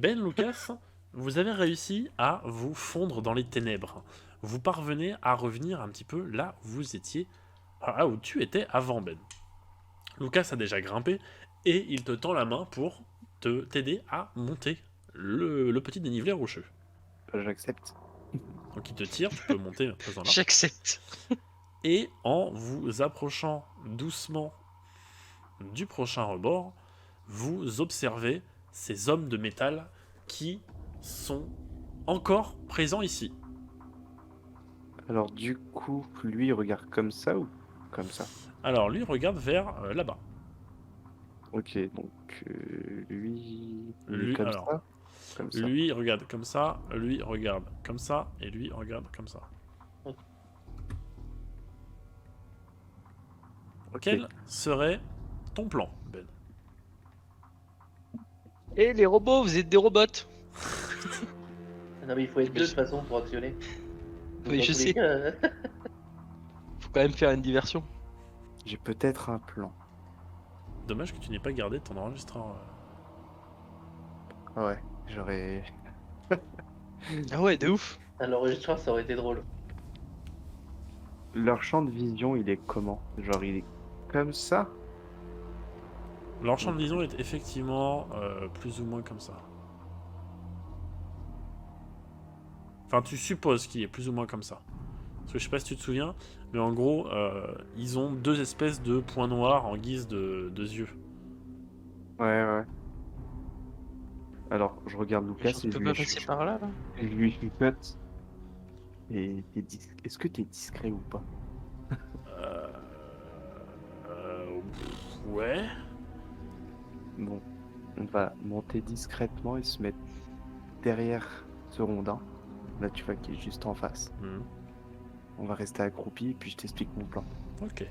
Ben, Lucas, vous avez réussi à vous fondre dans les ténèbres. Vous parvenez à revenir un petit peu là où vous étiez, là où tu étais avant, Ben. Lucas a déjà grimpé et il te tend la main pour t'aider à monter le petit dénivelé rocheux. J'accepte. Donc il te tire, tu peux monter en faisant là. J'accepte. Et en vous approchant doucement du prochain rebord, vous observez ces hommes de métal qui sont encore présents ici. Alors du coup, lui il regarde comme ça ou comme ça? Alors lui regarde vers là-bas. Ok, donc lui il est Lui, comme alors, ça? Comme ça. lui regarde comme ça, lui regarde comme ça, et lui regarde comme ça. Ok. Quel serait ton plan, Ben? Et les robots, vous êtes des robots. Non mais il faut être deux de toute façon pour actionner. Donc, Oui, dans je tous les sais. cas, Faut quand même faire une diversion. J'ai peut-être un plan. Dommage que tu n'aies pas gardé ton enregistreur. Ouais, j'aurais. Ah ouais, de ouf. à l'enregistreur ça aurait été drôle. Leur champ de vision, il est comment? Genre, il est comme ça? Leur champ de vision est effectivement plus ou moins comme ça. Enfin, tu supposes qu'il est plus ou moins comme ça. Parce que je sais pas si tu te souviens, mais en gros, ils ont deux espèces de points noirs en guise de yeux. Ouais, ouais. Alors, je regarde Lucas Tu et peux pas passer par là, là. je lui chuchote. Et est-ce que t'es discret ou pas? Euh... Ouais. Bon, on va monter discrètement et se mettre derrière ce rondin. Là, tu vois qu'il est juste en face. Hmm. On va rester accroupi et puis je t'explique mon plan. Ok.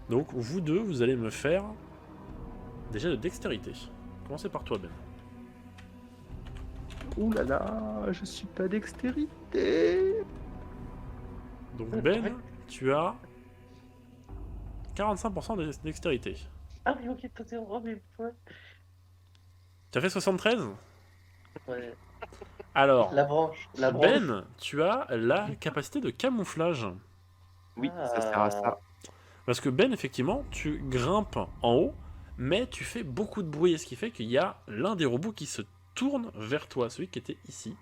Donc, vous deux, vous allez me faire déjà de dextérité. Commencez par toi, Ben. Ouh là là, je suis pas dextérité. Donc, Ben, tu as 45% de dextérité. Ah oui ok, toi t'es oh mais ouais. Tu as fait 73? Ouais. Alors, La branche. Ben, tu as la capacité de camouflage. Oui, ça sert à ça. Parce que Ben, effectivement, tu grimpes en haut, mais tu fais beaucoup de bruit, ce qui fait qu'il y a l'un des robots qui se tourne vers toi, celui qui était ici,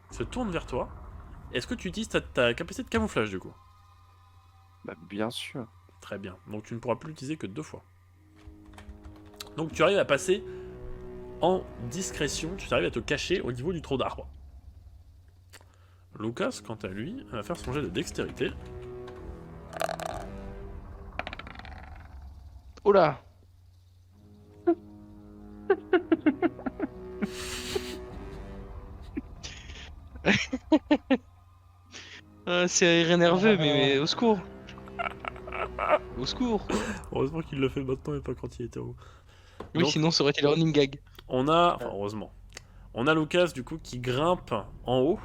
se tourne vers toi. Est-ce que tu utilises ta capacité de camouflage, du coup? Bah, bien sûr. Très bien. Donc tu ne pourras plus l'utiliser que 2 fois. Donc tu arrives à passer en discrétion, tu arrives à te cacher au niveau du tronc d'arbre. Lucas, quant à lui, va faire son jet de dextérité. Oh là. C'est rire nerveux, mais au secours. Au secours. Heureusement qu'il le fait maintenant et pas quand il était en haut. Oui, Donc, sinon ça aurait été le running gag. on a, enfin heureusement, on a Lucas du coup qui grimpe en haut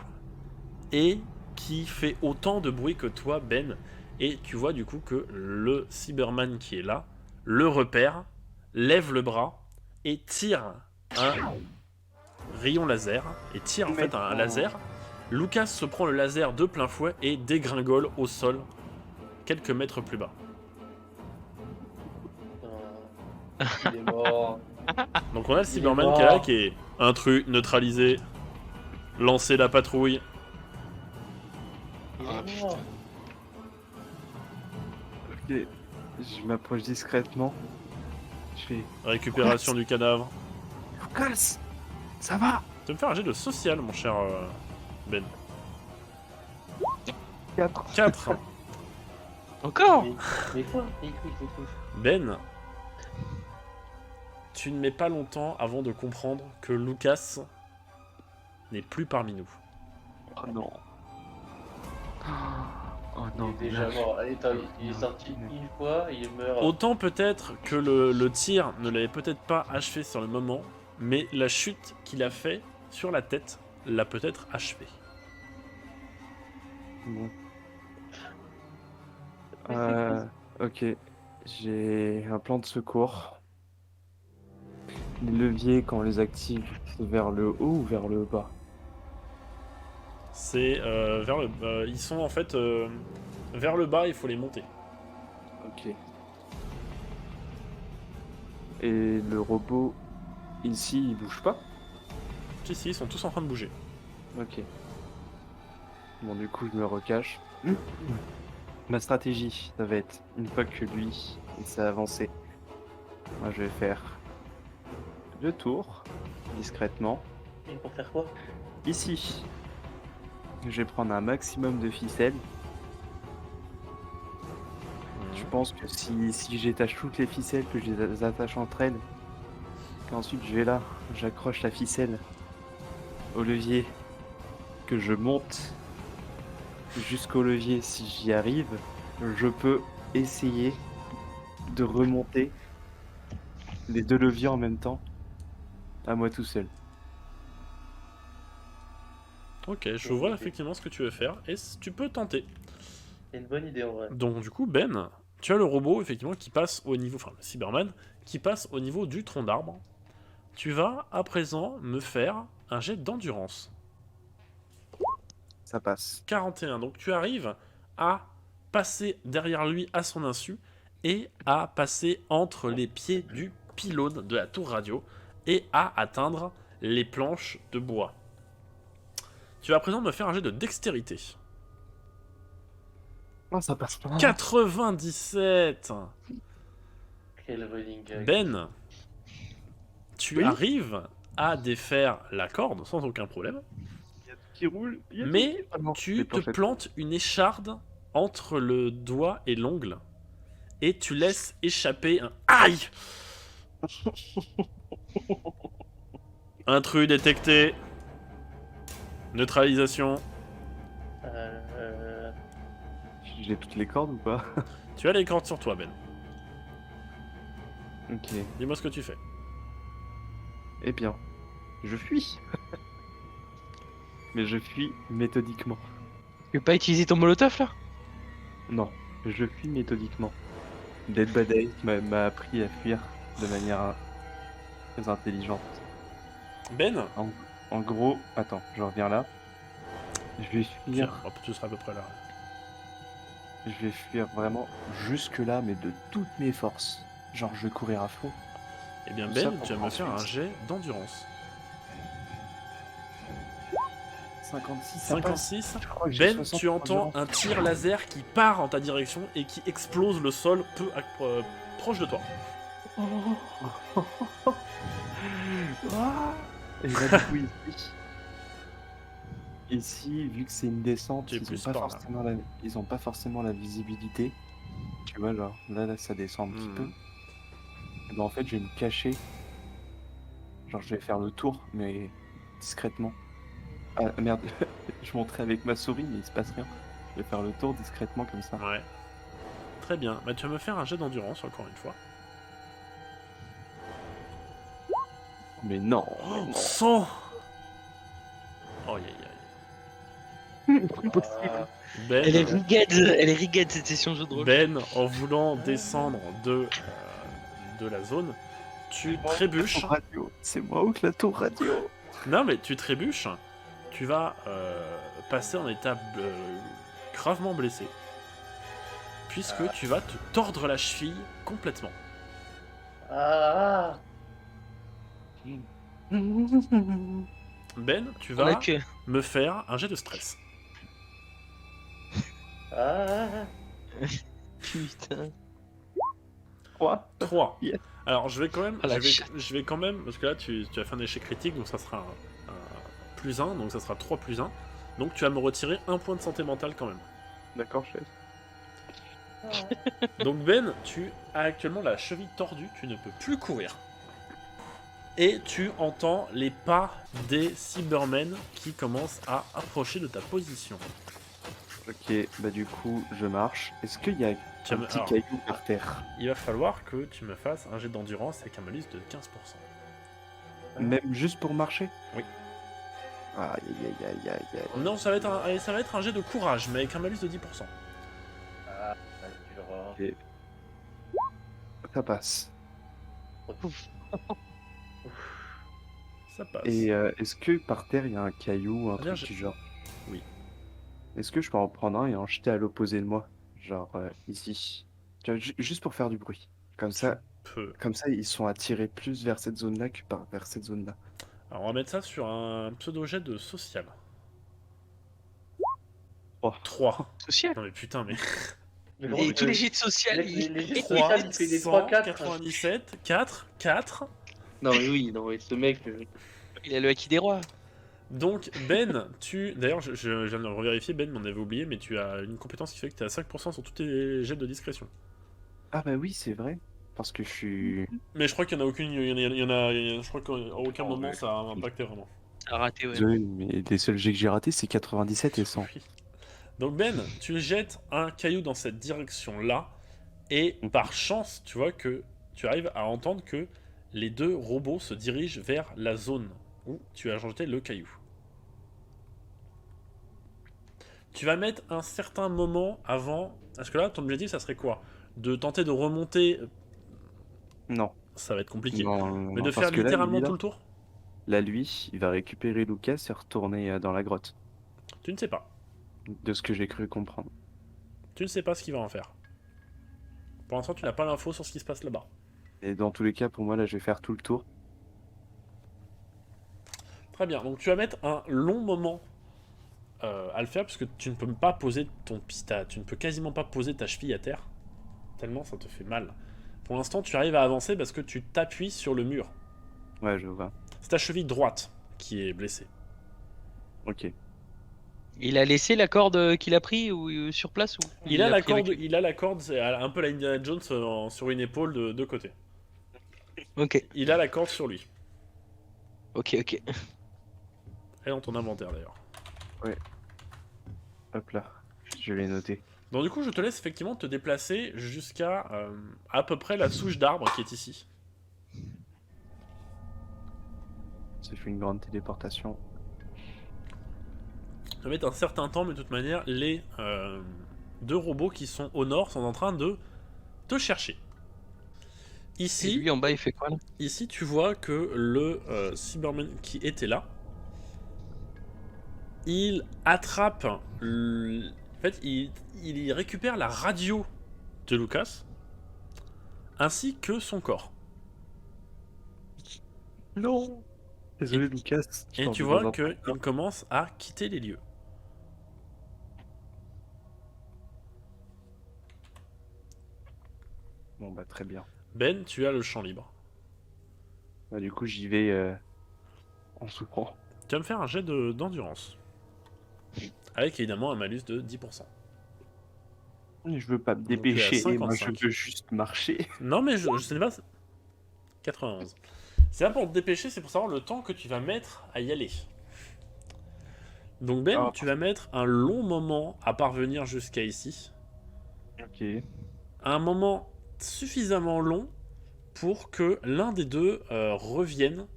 et qui fait autant de bruit que toi, Ben. Et tu vois du coup que le Cyberman qui est là le repère, lève le bras et tire un rayon laser. Et tire en fait un laser. Lucas se prend le laser de plein fouet et dégringole au sol quelques mètres plus bas. Il est mort. Donc on a le Cyberman qui est là, qui est intrus, neutralisé, lancer la patrouille. Il Ah, est mort. Ok, je m'approche discrètement. Je fais Récupération du cadavre. Lucas, ça va? Tu vas me faire un jet de social, mon cher Ben. 4. 4. Encore. Mais quoi? Écoute. Ben, tu ne mets pas longtemps avant de comprendre que Lucas n'est plus parmi nous. Oh non. Oh non. Il est déjà mort. Allez, attends, il est sorti une fois, il meurt. Autant peut-être que le tir ne l'avait peut-être pas achevé sur le moment, mais la chute qu'il a fait sur la tête l'a peut-être achevé. Bon. Ok, j'ai un plan de secours. Les leviers, quand on les active, c'est vers le haut ou vers le bas? C'est vers le... ils sont en fait vers le bas, il faut les monter. Ok. Et le robot, ici, il bouge pas? Si, ils sont tous en train de bouger. Ok. Bon, du coup, je me recache. Ma stratégie, ça va être, une fois que lui, il s'est avancé, moi, je vais faire le tour, discrètement. Et pour faire quoi? Ici, je vais prendre un maximum de ficelles. Je pense que si j'attache toutes les ficelles, que je les attache entre elles, qu'ensuite je vais là, j'accroche la ficelle au levier, que je monte jusqu'au levier, si j'y arrive, je peux essayer de remonter les deux leviers en même temps, à moi tout seul. Ok, je vois effectivement ce que tu veux faire, et tu peux tenter. C'est une bonne idée en vrai. Donc du coup, Ben, tu as le robot, effectivement, qui passe au niveau... Enfin, le Cyberman, qui passe au niveau du tronc d'arbre. Tu vas, à présent, me faire un jet d'endurance. Ça passe. 41, donc tu arrives à passer derrière lui à son insu, et à passer entre les pieds du pylône de la tour radio, et à atteindre les planches de bois. Tu vas à présent me faire un jet de dextérité. Non, ça passe pas. 97. Quel running gag. Ben, tu Oui. arrives à défaire la corde sans aucun problème, Il y a tout qui roule. il y a tout mais qui- Ah non, tu les te planchettes. plantes une écharde entre le doigt et l'ongle, et tu laisses échapper un aïe. Intrus détecté. Neutralisation. J'ai toutes les cordes ou pas? Tu as les cordes sur toi, Ben. Ok. Dis-moi ce que tu fais. Eh bien, je fuis. Mais je fuis méthodiquement. Tu veux pas utiliser ton molotov là? Non, je fuis méthodiquement. Dead by Daylight m'a appris à fuir de manière très intelligente. Ben, En gros, attends, je reviens là. Je vais tiens, fuir, hop, tu seras à peu près là. je vais fuir vraiment jusque là, mais de toutes mes forces. Genre, je vais courir à fond. Eh bien, Tout Ben, ça pour tu vas me faire un ensuite- jet d'endurance. 56, ça passe. 56. Je crois que j'ai Ben, 60 tu entends endurance. un tir laser qui part en ta direction et qui explose le sol proche de toi. Ah Et là, du coup, ici, vu que c'est une descente, Tu es ils plus ont, pas par là. forcément ils ont pas forcément la visibilité. Tu vois, genre, là ça descend un petit peu. Et ben, en fait, je vais me cacher. Genre, je vais faire le tour, mais discrètement. Ah merde, je montrais avec ma souris, mais il se passe rien. Je vais faire le tour discrètement comme ça. Ouais. Très bien. Bah, tu vas me faire un jet d'endurance, encore une fois. Mais non, Oh, 100. Oh, aïe, aïe, aïe. Ah, Elle est Ben, rigide cette session jeu de rôle. Ben, en voulant descendre de la zone, tu trébuches. Radio, c'est moi ou que la tour radio? Non, mais tu trébuches. Tu vas passer en état gravement blessé. Puisque tu vas te tordre la cheville complètement. ah, Ben, tu On a vas que. me faire un jet de stress. ah, Putain. 3. 3. Yes. Alors, je vais quand même, Ah, la je vais quand même, parce que là, tu as fait un échec critique, donc ça sera un plus 1, donc ça sera 3 plus 1. Donc, tu vas me retirer un point de santé mentale quand même. D'accord, chef. Donc, Ben, tu as actuellement la cheville tordue, tu ne peux plus courir. Et tu entends les pas des Cybermen qui commencent à approcher de ta position. Ok, bah du coup, je marche. Est-ce qu'il y a Tu un vas me- petit alors, caillou par terre? il va falloir que tu me fasses un jet d'endurance avec un malus de 15%. Même juste pour marcher? Oui. Aïe aïe aïe aïe aïe aïe. Non, ça va être un jet de courage, mais avec un malus de 10%. ah, dur, hein. Ça passe. Ça passe. Et est-ce que par terre il y a un caillou ou un C'est-à-dire, truc du genre? Oui. Est-ce que je peux en prendre un et en jeter à l'opposé de moi? Genre ici. Tu vois, juste pour faire du bruit. Comme Tu ça, peux. comme ça, ils sont attirés plus vers cette zone-là que vers cette zone-là. Alors, on va mettre ça sur un pseudo-jet de social. Oh. 3. Social. Non mais putain, mais... Mais Et gros, Et tous les jets de social, les jets de 3, social, il fait des 3-4. 197, 4, 4. Non, mais oui, non, mais ce mec. il a le acquis des rois. Donc, Ben, tu... D'ailleurs, je viens de revérifier, Ben m'en avait oublié, mais tu as une compétence qui fait que tu as 5% sur tous tes jets de discrétion. Ah bah oui, c'est vrai. Parce que je suis... Mais je crois qu'il y en a aucune... Je crois qu'à aucun Oh, moment ouais. ça a impacté vraiment. Ça a raté, ouais. Désolé, mais les seuls jets que j'ai ratés, c'est 97 et 100. Oui. Donc Ben, tu jettes un caillou dans cette direction-là, et par chance, tu vois que tu arrives à entendre que les deux robots se dirigent vers la zone où tu as jeté le caillou. Tu vas mettre un certain moment avant... Parce que là, ton objectif, ça serait quoi? De tenter de remonter... Non. Ça va être compliqué. Non, Mais non, de parce faire que là, littéralement lui, là, tout le tour? là, lui, il va récupérer Lucas et retourner dans la grotte. Tu ne sais pas. De ce que j'ai cru comprendre. Tu ne sais pas ce qu'il va en faire. Pour l'instant, tu n'as pas l'info sur ce qui se passe là-bas. Et dans tous les cas, pour moi, là, je vais faire tout le tour. Très bien, donc tu vas mettre un long moment à le faire, parce que tu ne peux pas poser tu ne peux quasiment pas poser ta cheville à terre, tellement ça te fait mal. Pour l'instant, tu arrives à avancer parce que tu t'appuies sur le mur. Ouais, je vois. C'est ta cheville droite qui est blessée. Ok. Il a laissé la corde qu'il a pris ou sur place ou Il a la pris avec corde, lui il a la corde, c'est un peu la Indiana Jones sur une épaule de côté. Ok, Il a la corde sur lui. ok. Elle est dans ton inventaire d'ailleurs. Hop là. Je l'ai noté. Donc du coup, je te laisse effectivement te déplacer jusqu'à à peu près la souche d'arbre qui est ici. Ça fait une grande téléportation. Ça va mettre un certain temps, mais de toute manière, les deux robots qui sont au nord sont en train de te chercher. Et Ici, lui en bas il fait quoi là? ici tu vois que le Cyberman qui était là, il attrape... En fait, il récupère la radio de Lucas, ainsi que son corps. Non. Désolé, Lucas. Et tu vois qu'il commence à quitter les lieux. Bon bah très bien. Ben, tu as le champ libre. Bah, du coup, j'y vais en souffrant. Tu vas me faire un jet d'endurance. Avec évidemment un malus de 10%. Je veux pas me tu es à dépêcher, moi je 55. veux juste marcher. Non mais je sais pas... 91. C'est là pour te dépêcher, c'est pour savoir le temps que tu vas mettre à y aller. Donc Ben, Ah. tu vas mettre un long moment à parvenir jusqu'à ici. Ok. Un moment suffisamment long pour que l'un des deux revienne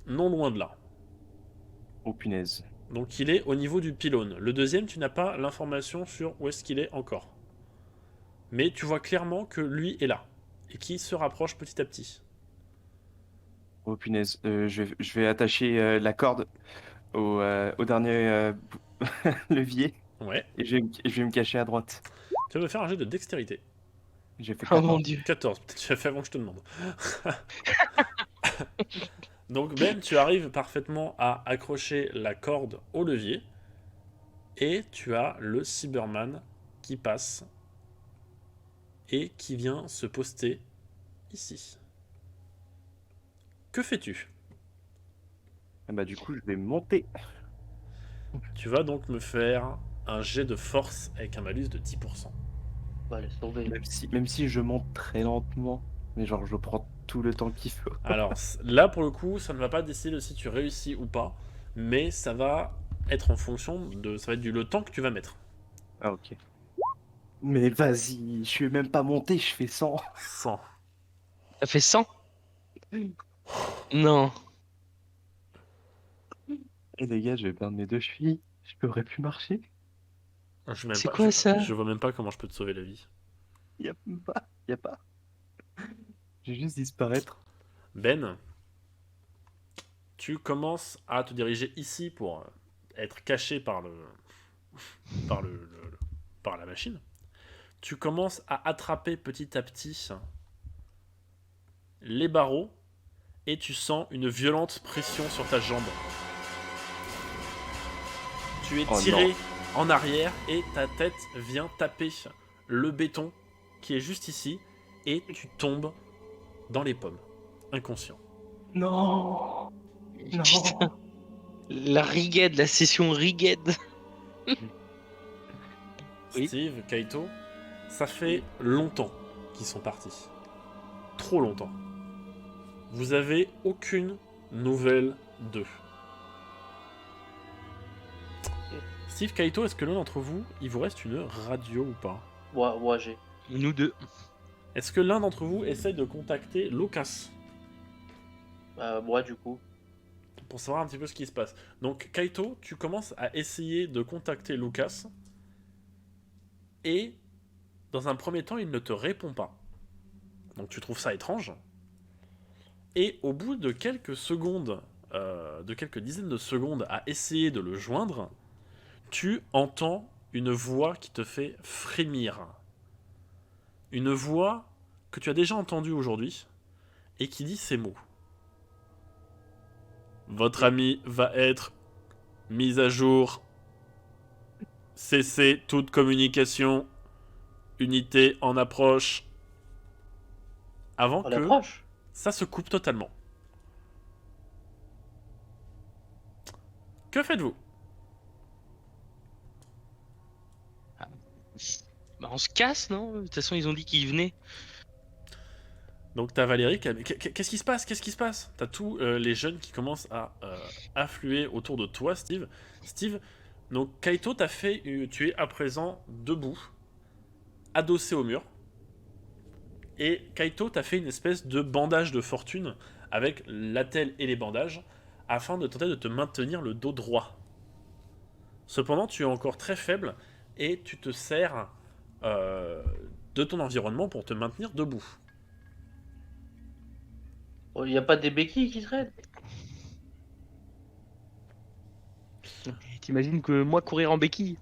non loin de là. Oh punaise. Donc il est au niveau du pylône. Le deuxième, tu n'as pas l'information sur où est-ce qu'il est encore. Mais tu vois clairement que lui est là. Et qu'il se rapproche petit à petit. Oh punaise. Je vais attacher la corde au dernier levier Ouais. et je vais me cacher à droite. Tu vas me faire un jet de dextérité. J'ai fait Oh 14. mon dieu. 14, peut-être que tu l'as fait avant que je te demande. Donc Ben, tu arrives parfaitement à accrocher la corde au levier. Et tu as le Cyberman qui passe. Et qui vient se poster ici. Que fais-tu? Ah bah du coup, je vais monter. Tu vas donc me faire un jet de force avec un malus de 10%. Bah, laisse tomber. Même si je monte très lentement, mais genre je prends tout le temps qu'il faut. Alors là pour le coup, ça ne va pas décider de si tu réussis ou pas, mais ça va être en fonction de... Ça va être le temps que tu vas mettre. Ah ok. Mais vas-y, je suis même pas monté, je fais 100. 100. Ça fait 100? Non. Et les gars, je vais perdre mes deux chevilles. Je pourrais plus marcher. C'est quoi ça? Je vois même pas comment je peux te sauver la vie. Y a même pas. Y a pas. Je vais juste disparaître. Ben, tu commences à te diriger ici pour être caché par par par la machine. Tu commences à attraper petit à petit les barreaux et tu sens une violente pression sur ta jambe. Tu es Oh tiré non. en arrière et ta tête vient taper le béton qui est juste ici et tu tombes dans les pommes, inconscient. Non. Non. Putain, la Riged, la session Riged. Oui. Steve, Kaito, ça fait longtemps qu'ils sont partis. Trop longtemps. Vous avez aucune nouvelle d'eux. Steve, Kaito, est-ce que l'un d'entre vous, il vous reste une radio ou pas? Moi, j'ai. Nous deux. Est-ce que l'un d'entre vous essaye de contacter Lucas Moi, du coup. pour savoir un petit peu ce qui se passe? Donc, Kaito, tu commences à essayer de contacter Lucas et dans un premier temps, il ne te répond pas. Donc, tu trouves ça étrange. Et au bout de quelques secondes, de quelques dizaines de secondes à essayer de le joindre, tu entends une voix qui te fait frémir. Une voix que tu as déjà entendue aujourd'hui et qui dit ces mots. Votre ami va être mis à jour. Cessez toute communication. Unité en approche. Avant On que approche. ça se coupe totalement. Que faites-vous? Bah, on se casse, non? De toute façon, ils ont dit qu'ils venaient. Donc t'as Valérie qui qu'est-ce qui se passe? Qu'est-ce qui se passe? T'as tous les jeunes qui commencent à affluer autour de toi, Steve. Steve, donc Kaito t'a fait... Tu es à présent debout, adossé au mur. Et Kaito t'a fait une espèce de bandage de fortune avec l'attelle et les bandages afin de tenter de te maintenir le dos droit. Cependant, tu es encore très faible et tu te sers de ton environnement pour te maintenir debout. Il n'y a pas des béquilles qui traînent? T'imagines que moi courir en béquille?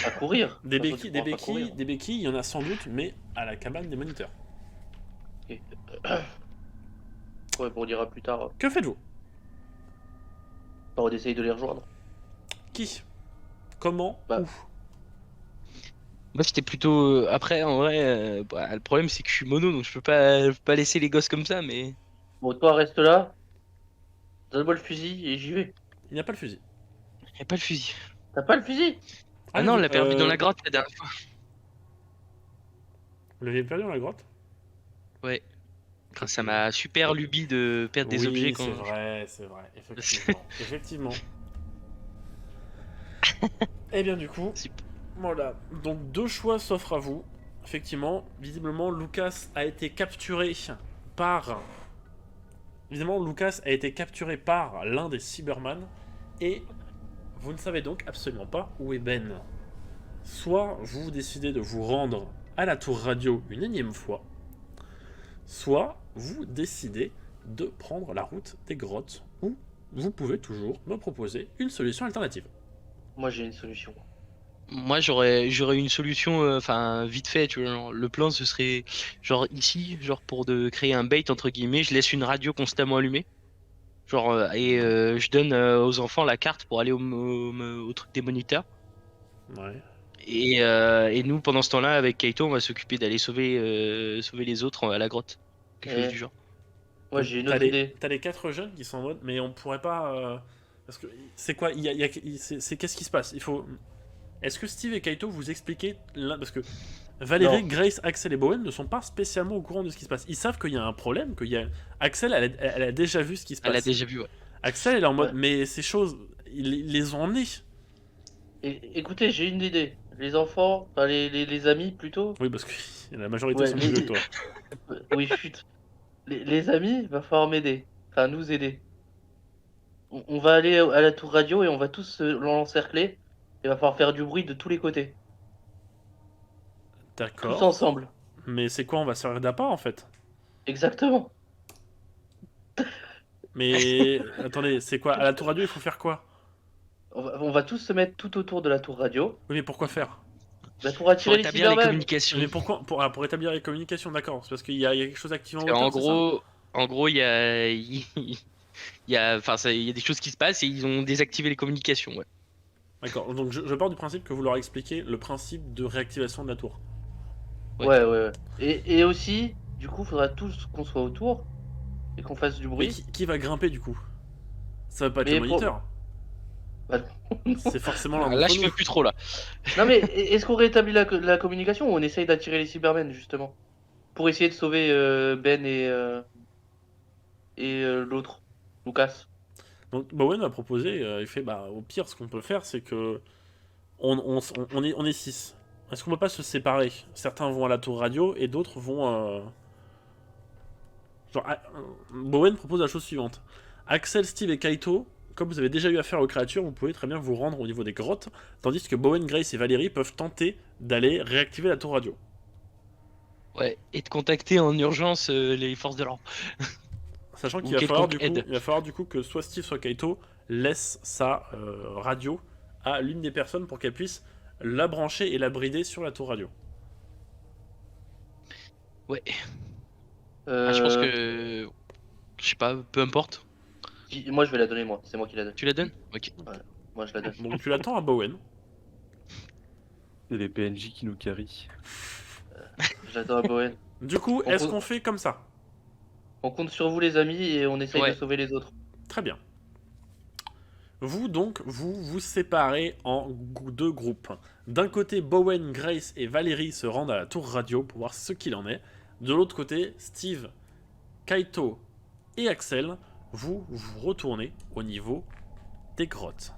À courir. Des De toute façon, tu pourras pas courir. des béquilles, il y en a sans doute, mais à la cabane des moniteurs. Ouais, on dira plus tard. Que faites-vous? On essaye de les rejoindre. Qui? Comment? Bah. Où? Moi, c'était plutôt. Après, en vrai, bah, le problème, c'est que je suis mono, donc je peux pas laisser les gosses comme ça, mais. Bon, toi, reste là. Donne-moi le fusil et j'y vais. Il n'y a pas le fusil. Y a pas le fusil. T'as pas le fusil? Ah non, on l'a perdu dans la grotte la dernière fois. Vous l'aviez perdu dans la grotte? Ouais. Grâce à ma super lubie de perdre des objets quand. c'est vrai, effectivement. Effectivement. Et bien du coup, Super. voilà. Donc deux choix s'offrent à vous. Effectivement, visiblement, Lucas a été capturé par... Visiblement, Lucas a été capturé par l'un des Cyberman. Et vous ne savez donc absolument pas où est Ben. Soit vous décidez de vous rendre à la tour radio une énième fois, soit vous décidez de prendre la route des grottes, ou vous pouvez toujours me proposer une solution alternative. Moi, j'ai une solution. Moi, j'aurais une solution, enfin, vite fait, tu vois. Genre, le plan, ce serait, genre, ici, genre, pour de créer un bait, entre guillemets, je laisse une radio constamment allumée. Genre, je donne aux enfants la carte pour aller au truc des moniteurs. Ouais. Et nous, pendant ce temps-là, avec Kaito, on va s'occuper d'aller sauver les autres à la grotte. Quelque chose du genre. Moi, Donc, j'ai une autre idée. T'as les 4 jeunes qui sont en mode, mais on pourrait pas... parce que c'est quoi c'est qu'est-ce qui se passe? Il faut... Est-ce que Steve et Kaito vous expliquez parce que Valérie, Non. Grace, Axel et Bowen ne sont pas spécialement au courant de ce qui se passe. Ils savent qu'il y a un problème, Axel, elle a déjà vu ce qui se passe. Elle a déjà vu, ouais. Axel, elle est en mode, Ouais. mais ces choses, ils les ont emmenés. Écoutez, j'ai une idée. Les enfants, enfin les amis plutôt. Oui, parce que la majorité Ouais, sont plus vieux que toi. Oui, chut. Les amis, va falloir m'aider. Enfin, nous aider. On va aller à la tour radio et on va tous l'encercler. Il va falloir faire du bruit de tous les côtés. Tous D'accord. ensemble. Mais c'est quoi, on va se faire d'appât en fait? Exactement. Mais attendez, c'est quoi? À la tour radio, il faut faire quoi? On va tous se mettre tout autour de la tour radio. Oui, mais pourquoi faire? Bah, pour Faut attirer les établir les Cybermen. communications. Mais pourquoi? Pour établir les communications, d'accord. C'est parce qu'il y a quelque chose activant en Parce qu'en hauteur, c'est ça? gros, il y a, il y a des choses qui se passent et ils ont désactivé les communications. Ouais. D'accord, donc je pars du principe que vous leur expliquez le principe de réactivation de la tour. Ouais. Ouais. Et aussi, du coup, faudra tous qu'on soit autour et qu'on fasse du Mais bruit. qui va grimper du coup? Ça va pas être Mais le pour- moniteur. Bah, C'est forcément l'un Là, d'entre je nous. peux plus trop là. Non mais est-ce qu'on rétablit la communication ou on essaye d'attirer les Cybermen justement? Pour essayer de sauver Ben et l'autre, Lucas. Donc Bowen a proposé, il fait bah au pire ce qu'on peut faire c'est que on est 6. Est-ce qu'on peut pas se séparer? Certains vont à la tour radio et d'autres vont Bowen propose la chose suivante. Axel, Steve et Kaito, comme vous avez déjà eu affaire aux créatures, vous pouvez très bien vous rendre au niveau des grottes, tandis que Bowen, Grace et Valérie peuvent tenter d'aller réactiver la tour radio. Ouais. Et de contacter en urgence les forces de l'ordre. Sachant Ou qu'il va falloir, quelconque du coup, aide. il va falloir du coup que soit Steve soit Kaito laisse sa radio à l'une des personnes pour qu'elle puisse la brancher et la brider sur la tour radio. Ouais. Je pense que. Je sais pas, peu importe. Moi je vais la donner moi, c'est moi qui la donne. Tu la donnes? Ok. Moi je la donne. Donc tu l'attends à Bowen. C'est les PNJ qui nous carry. Je l'attends à Bowen. Du coup, On est-ce peut- qu'on fait comme ça? On compte sur vous les amis et on essaye Ouais. de sauver les autres. Très bien. Vous donc, vous séparez en deux groupes. D'un côté, Bowen, Grace et Valérie se rendent à la tour radio pour voir ce qu'il en est. De l'autre côté, Steve, Kaito et Axel, vous retournez au niveau des grottes.